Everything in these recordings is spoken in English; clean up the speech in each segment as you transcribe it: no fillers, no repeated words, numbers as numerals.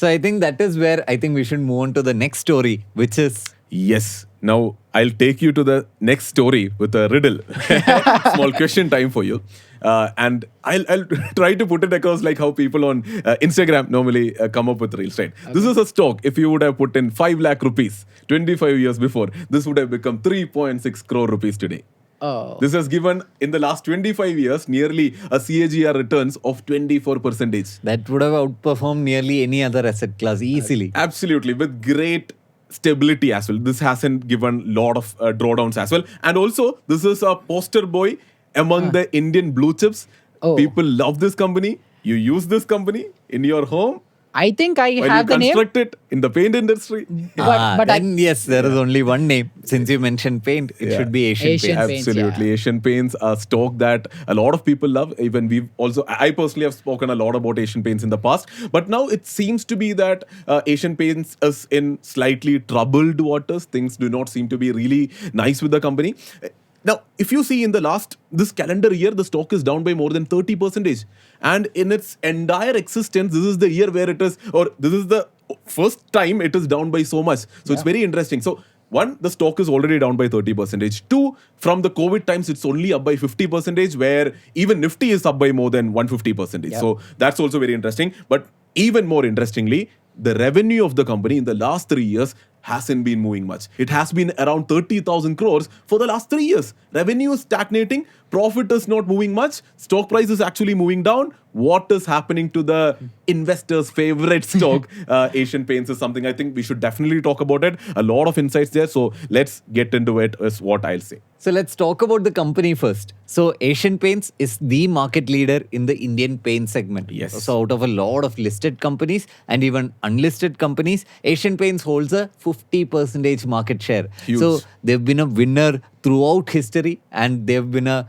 So I think that is where I think we should move on to the next story, which is Yes. Now I'll take you to the next story with a riddle. Small question time for you. And I'll try to put it across like how people on Instagram normally come up with reels, right? Okay. This is a stock. If you would have put in 5 lakh rupees 25 years before, this would have become 3.6 crore rupees today. Oh. This has given in the last 25 years nearly a CAGR returns of 24%. that would have outperformed nearly any other asset class easily. Absolutely, with great stability as well. This hasn't given lot of drawdowns as well. And also, this is a poster boy among the Indian blue chips. Oh. People love this company. You use this company in your home. I think I While have you the name. construct it in the paint industry. But then yes, there is only one name. Since you mentioned paint, it Yeah. should be Asian Asian Paint. Paints, Absolutely. yeah. Asian Paints, a stock that a lot of people love. Even we've also, I personally have spoken a lot about Asian Paints in the past. But now it seems to be that Asian Paints is in slightly troubled waters. Things do not seem to be really nice with the company. Now, if you see in this calendar year, the stock is down by more than 30%. And in its entire existence, this is the year where it is, or this is the first time it is down by so much. So it's very interesting. So one, the stock is already down by 30%. Two, from the COVID times, it's only up by 50%, where even Nifty is up by more than 150%. So that's also very interesting. But even more interestingly, the revenue of the company in the last 3 years hasn't been moving much. It has been around 30,000 crores for the last 3 years. Revenue is stagnating, profit is not moving much, stock price is actually moving down. What is happening to the investors' favorite stock? Asian Paints is something I think we should definitely talk about it. A lot of insights there. So let's get into it, is what I'll say. So let's talk about the company first. So Asian Paints is the market leader in the Indian paint segment. Yes. So out of a lot of listed companies and even unlisted companies, Asian Paints holds a 50% market share. Huge. So they've been a winner throughout history, and they've been a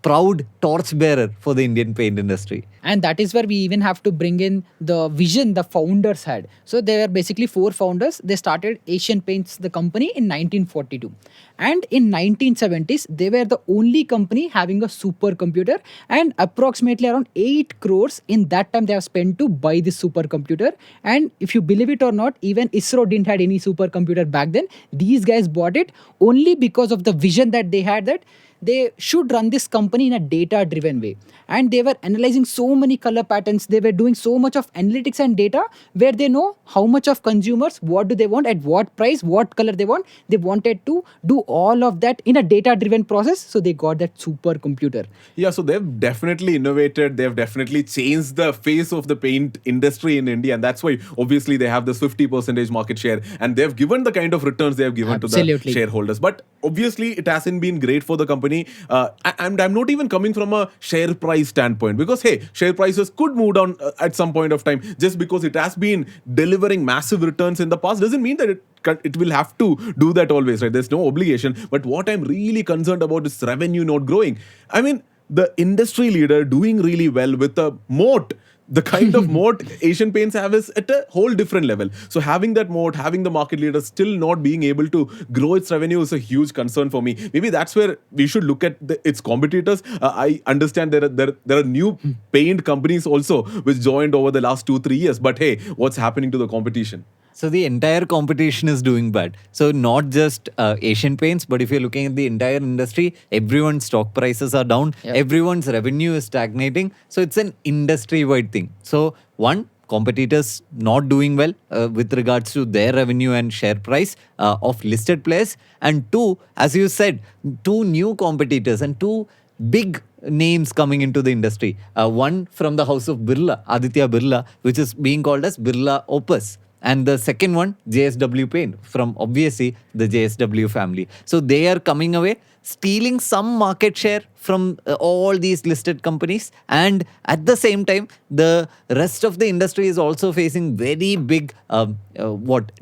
proud torchbearer for the Indian paint industry. And that is where we even have to bring in the vision the founders had. So there were basically 4 founders. They started Asian Paints, the company, in 1942. And in 1970s, they were the only company having a supercomputer, and approximately around 8 crores in that time they have spent to buy this supercomputer. And if you believe it or not, even ISRO didn't had any supercomputer back then. These guys bought it only because of the vision that they had, that they should run this company in a data-driven way. And they were analyzing so many color patterns. They were doing so much of analytics and data where they know how much of consumers, what do they want, at what price, what color they want. They wanted to do all of that in a data-driven process. So they got that supercomputer. Yeah, so they've definitely innovated. They've definitely changed the face of the paint industry in India. And that's why, obviously, they have this 50% market share. And they've given the kind of returns they have given to the shareholders. But obviously, it hasn't been great for the company. And I'm not even coming from a share price standpoint, because, hey, share prices could move down at some point of time. Just because it has been delivering massive returns in the past doesn't mean that it will have to do that always, right? There's no obligation. But what I'm really concerned about is revenue not growing. I mean, the industry leader doing really well with a moat. The kind of moat Asian Paints have is at a whole different level. So having that moat, having the market leader still not being able to grow its revenue is a huge concern for me. Maybe that's where we should look at its competitors. I understand there are new paint companies also which joined over the last 2-3 years. But hey, what's happening to the competition? So the entire competition is doing bad. So not just Asian Paints, but if you're looking at the entire industry, everyone's stock prices are down. Yep. Everyone's revenue is stagnating. So it's an industry-wide thing. So one, competitors not doing well with regards to their revenue and share price of listed players. And two, as you said, 2 new competitors and 2 big names coming into the industry. One from the house of Birla, Aditya Birla, which is being called as Birla Opus. And the second one, JSW Paint, from obviously the JSW family. So they are coming away, stealing some market share from all these listed companies. And at the same time, the rest of the industry is also facing very big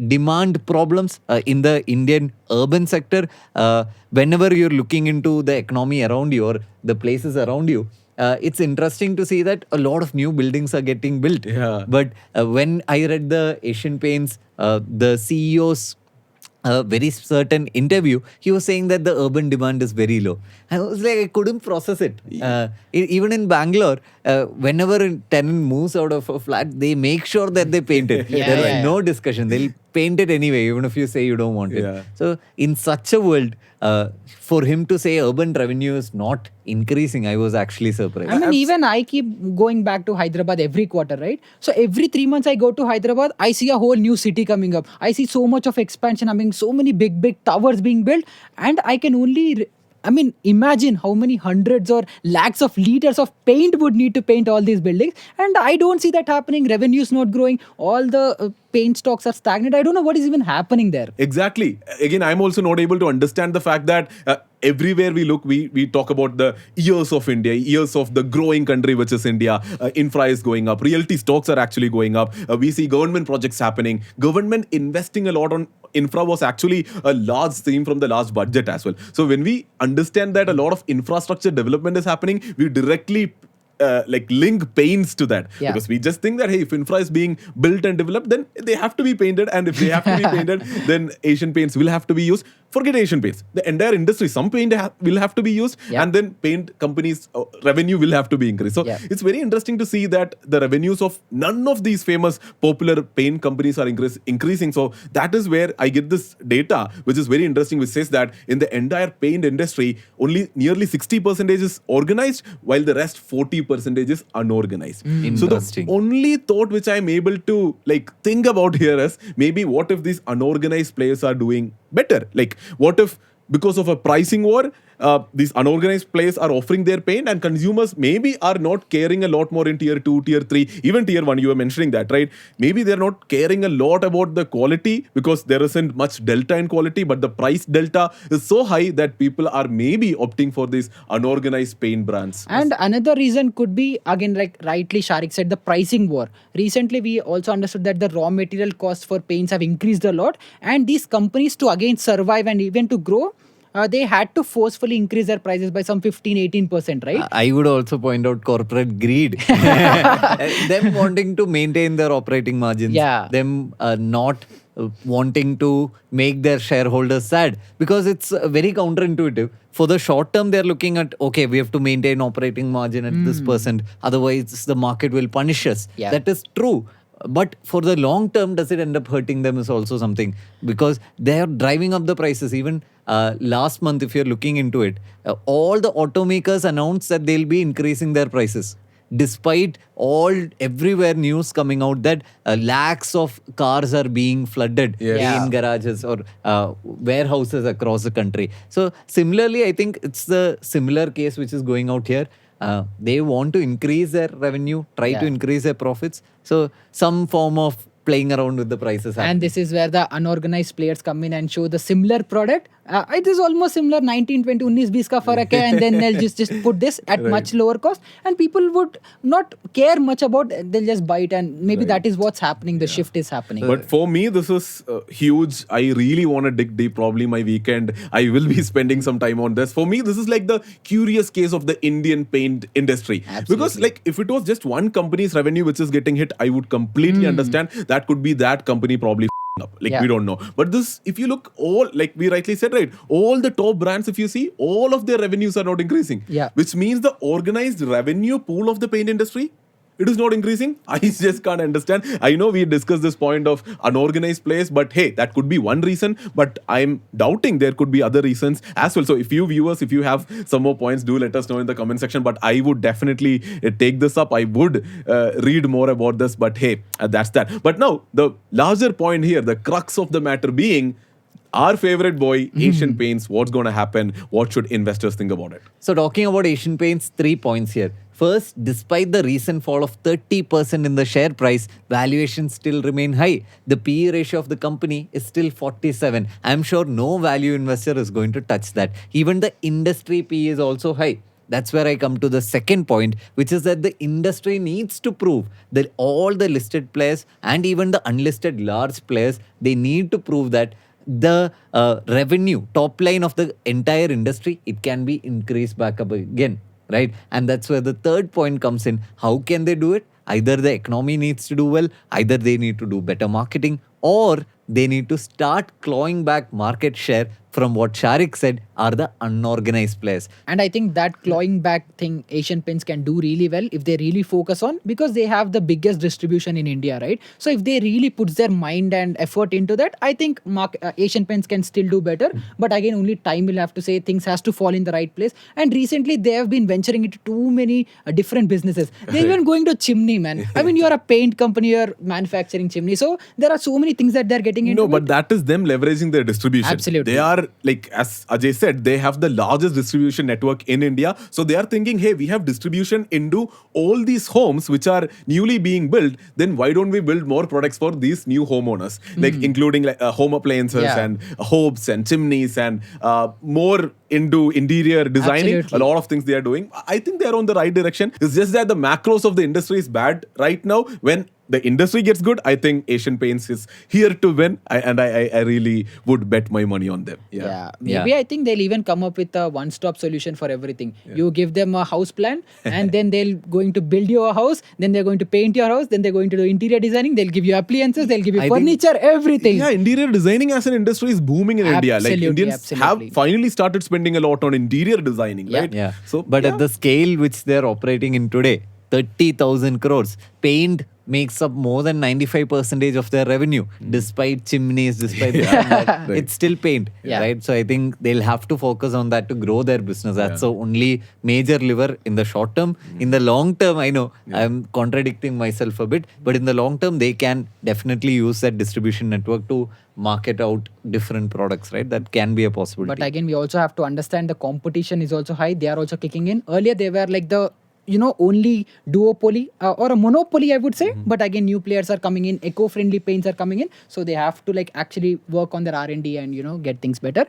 demand problems in the Indian urban sector. Whenever you're looking into the economy around you or the places around you, it's interesting to see that a lot of new buildings are getting built. Yeah. But when I read the Asian Paints, the CEO's a very certain interview, he was saying that the urban demand is very low. I was like, I couldn't process it. Even in Bangalore, whenever a tenant moves out of a flat, they make sure that they paint it. Yeah, There is yeah, no yeah. discussion. They'll paint it anyway, even if you say you don't want it. Yeah. So in such a world, for him to say urban revenue is not increasing, I was actually surprised. I mean, even I keep going back to Hyderabad every quarter, right? So every 3 months I go to Hyderabad, I see a whole new city coming up. I see so much of expansion. I mean, so many big towers being built, and I can only. I mean, imagine how many hundreds or lakhs of liters of paint would need to paint all these buildings, and I don't see that happening. Revenue's not growing. All the paint stocks are stagnant. I don't know what is even happening there. Exactly. Again, I'm also not able to understand the fact that everywhere we look, we talk about the years of India, years of the growing country, which is India. Infra is going up. Realty stocks are actually going up. We see government projects happening. Government investing a lot on infra was actually a large theme from the last budget as well. So when we understand that a lot of infrastructure development is happening, we directly like link paints to that, Yeah. because we just think that, hey, if infra is being built and developed, then they have to be painted, and if they have to be painted, then Asian paints will have to be used. Forget Asian paints, the entire industry, some paint will have to be used, Yeah. and then paint companies revenue will have to be increased. So Yeah. it's very interesting to see that the revenues of none of these famous popular paint companies are increasing. So that is where I get this data, which is very interesting, which says that in the entire paint industry, only nearly 60% is organized, while the rest 40% is unorganized. So the Interesting. only thought which I'm able to like think about here is, maybe what if these unorganized players are doing better? Like, what if because of a pricing war, these unorganized players are offering their paint, and consumers maybe are not caring a lot more in tier 2, tier 3, even tier 1. You were mentioning that, right? Maybe they're not caring a lot about the quality because there isn't much delta in quality, but the price delta is so high that people are maybe opting for these unorganized paint brands. And another reason could be, again, like rightly Sharique said, the pricing war. Recently, we also understood that the raw material costs for paints have increased a lot, and these companies, to again survive and even to grow, they had to forcefully increase their prices by some 15-18%, right? I would also point out corporate greed. Them wanting to maintain their operating margins. Yeah. Them not wanting to make their shareholders sad, because it's very counterintuitive. For the short term, they're looking at, okay, we have to maintain operating margin at this percent. Otherwise, the market will punish us. Yeah. That is true. But for the long term, does it end up hurting them is also something, because they are driving up the prices. Even last month, if you're looking into it, all the automakers announced that they'll be increasing their prices. Despite everywhere news coming out that lakhs of cars are being flooded Yeah. in garages or warehouses across the country. So similarly, I think it's the similar case which is going out here. They want to increase their revenue, try to Yeah. increase their profits. So some form of playing around with the prices. And this is where the unorganized players come in and show the similar product. It is almost similar, 1920 19 20 ka farak hai, and then they'll just put this at much lower cost, and people would not care much about, they'll just buy it, and maybe that is what's happening. The shift is happening. But for me, this is huge. I really want to dig deep. Probably my weekend, I will be spending some time on this. For me, this is like the curious case of the Indian paint industry. Absolutely. Because like if it was just one company's revenue which is getting hit, I would completely understand. That could be that company probably up. Like Yeah. we don't know. But this, if you look, all, like we rightly said, right, all the top brands, if you see, all of their revenues are not increasing. Yeah. Which means the organized revenue pool of the paint industry, it is not increasing. I just can't understand. I know we discussed this point of unorganized players, but hey, that could be one reason. But I'm doubting there could be other reasons as well. So if you viewers, if you have some more points, do let us know in the comment section. But I would definitely take this up. I would read more about this. But hey, that's that. But now the larger point here, the crux of the matter being, our favorite boy, Asian Paints. What's going to happen? What should investors think about it? So talking about Asian Paints, 3 points here. First, despite the recent fall of 30% in the share price, valuations still remain high. The PE ratio of the company is still 47. I'm sure no value investor is going to touch that. Even the industry PE is also high. That's where I come to the second point, which is that the industry needs to prove that all the listed players and even the unlisted large players, they need to prove that the revenue, top line of the entire industry, it can be increased back up again. Right? And that's where the third point comes in. How can they do it? Either the economy needs to do well, either they need to do better marketing, or they need to start clawing back market share from what Sharique said are the unorganized players. And I think that clawing back thing Asian Paints can do really well if they really focus on, because they have the biggest distribution in India, right? So if they really puts their mind and effort into that, I think Asian Paints can still do better. But again, only time will have to say things has to fall in the right place. And recently they have been venturing into too many different businesses. They're even going to chimney, man. I mean, you're a paint company, you're manufacturing chimney. So there are so many things that they're getting into. No, but that is them leveraging their distribution. Absolutely. They are, like, as Ajay said, they have the largest distribution network in India. So they are thinking, hey, we have distribution into all these homes which are newly being built. Then why don't we build more products for these new homeowners? Like, including like home appliances and hobs and chimneys and more into interior designing. Absolutely. A lot of things they are doing. I think they are on the right direction. It's just that the macros of the industry is bad right now. When the industry gets good, I think Asian Paints is here to win. I really would bet my money on them. Yeah, maybe I think they'll even come up with a one-stop solution for everything. You give them a house plan, and then they're going to build you a house. Then they're going to paint your house. Then they're going to do interior designing. They'll give you appliances. They'll give you furniture, everything. Yeah, interior designing as an industry is booming in India. Like, Absolutely, Indians have finally started spending a lot on interior designing, right? Yeah. So, but at the scale which they're operating in today, 30,000 crores, paint makes up more than 95% of their revenue, despite chimneys, despite that. Right. It's still paint, right? So I think they'll have to focus on that to grow their business. That's the only major lever in the short term. In the long term, I know I'm contradicting myself a bit, but in the long term, they can definitely use that distribution network to market out different products, right? That can be a possibility. But again, we also have to understand the competition is also high. They are also kicking in. Earlier, they were like the only duopoly or a monopoly, I would say. But again, new players are coming in, eco-friendly paints are coming in, so they have to like actually work on their R&D and get things better.